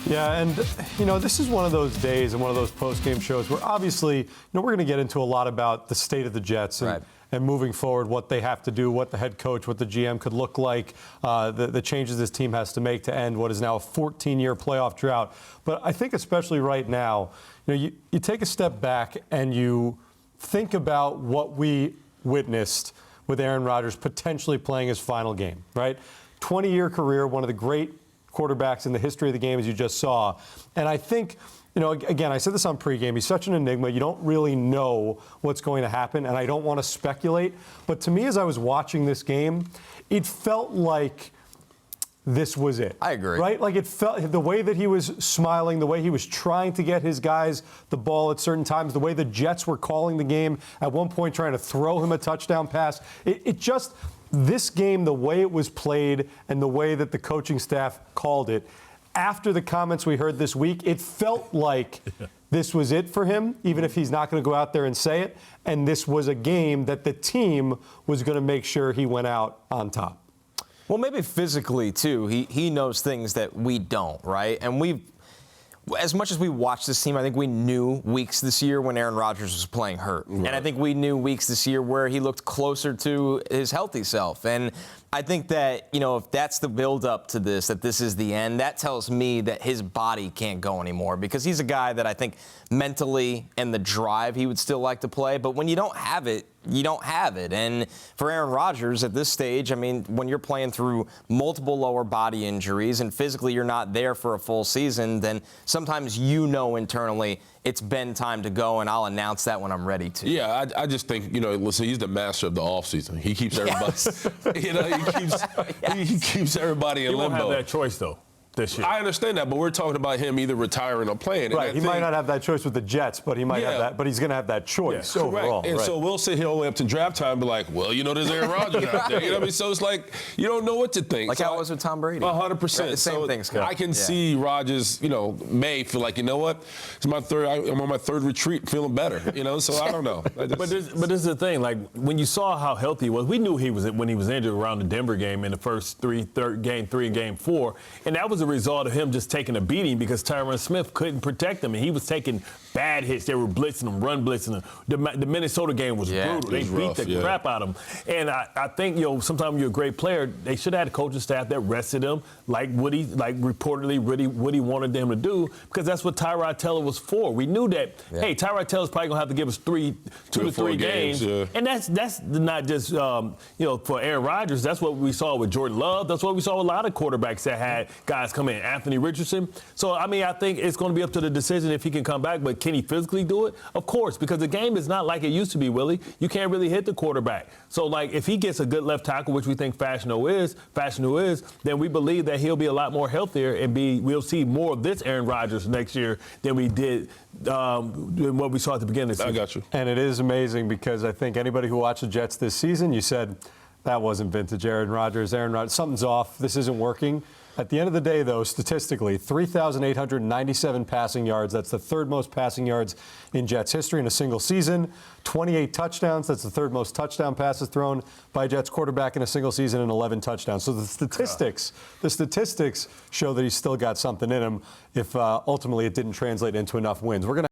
Yeah, and, this is one of those days and one of those post-game shows where obviously, we're going to get into a lot about the state of the Jets and moving forward, what they have to do, what the head coach, what the GM could look like, the changes this team has to make to end what is now a 14-year playoff drought. But I think especially right now, you take a step back and you think about what we witnessed with Aaron Rodgers potentially playing his final game, right? 20-year career, one of the great quarterbacks in the history of the game, as you just saw. And I think, again, I said this on pregame, he's such an enigma. You don't really know what's going to happen, and I don't want to speculate. But to me, as I was watching this game, it felt like this was it. I agree. Right? Like it felt the way that he was smiling, the way he was trying to get his guys the ball at certain times, the way the Jets were calling the game at one point, trying to throw him a touchdown pass. It just, this game, the way it was played and the way that the coaching staff called it, after the comments we heard this week, it felt like this was it for him, even if he's not going to go out there and say it. And this was a game that the team was going to make sure he went out on top. Well, maybe physically, too. He knows things that we don't, right? And as much as we watched this team, I think we knew weeks this year when Aaron Rodgers was playing hurt. Right. And I think we knew weeks this year where he looked closer to his healthy self. And I think that, if that's the build-up to this, that this is the end, that tells me that his body can't go anymore, because he's a guy that I think mentally and the drive he would still like to play. But when you don't have it, you don't have it. And for Aaron Rodgers at this stage, I mean, when you're playing through multiple lower body injuries and physically you're not there for a full season, then sometimes internally it's been time to go, and I'll announce that when I'm ready to. Yeah, I just think, listen, he's the master of the offseason. He keeps everybody, he keeps everybody in limbo. He won't have that choice, though. This year. I understand that, but we're talking about him either retiring or playing. Right, he might not have that choice with the Jets, but he might have that. But he's going to have that choice overall. And so we'll sit here only up to draft time and be like, well, there's Aaron Rodgers out there. You know what I mean? So it's like you don't know what to think. Like how it was with Tom Brady. 100%. The same thing, Scott. I can see Rodgers, may feel like, what? It's my I'm on my third retreat, feeling better. So I don't know. But this is the thing. Like when you saw how healthy he was, we knew he was when he was injured around the Denver game in the first game 3 and game 4, and that was a result of him just taking a beating because Tyron Smith couldn't protect him, and he was taking bad hits. They were blitzing him, run blitzing him. The Minnesota game was brutal. They beat the crap out of him. And I think, sometimes when you're a great player, they should have had a coaching staff that rested him, like reportedly Woody wanted them to do, because that's what Tyrod Taylor was for. We knew that, hey, Tyrod Taylor's probably going to have to give us 2 to 3 games. And that's not just, for Aaron Rodgers. That's what we saw with Jordan Love. That's what we saw with a lot of quarterbacks that had guys come in. Anthony Richardson. So, I think it's going to be up to the decision if he can come back, but can he physically do it? Of course, because the game is not like it used to be, Willie. You can't really hit the quarterback. So, if he gets a good left tackle, which we think Fashanu is, then we believe that he'll be a lot more healthier and we'll see more of this Aaron Rodgers next year than we did what we saw at the beginning of the season. I got you. And it is amazing because I think anybody who watched the Jets this season, you said, that wasn't vintage Aaron Rodgers. Something's off. This isn't working. At the end of the day, though, statistically, 3,897 passing yards. That's the third most passing yards in Jets history in a single season. 28 touchdowns. That's the third most touchdown passes thrown by a Jets quarterback in a single season, and 11 touchdowns. So the statistics show that he's still got something in him if ultimately it didn't translate into enough wins. We're going to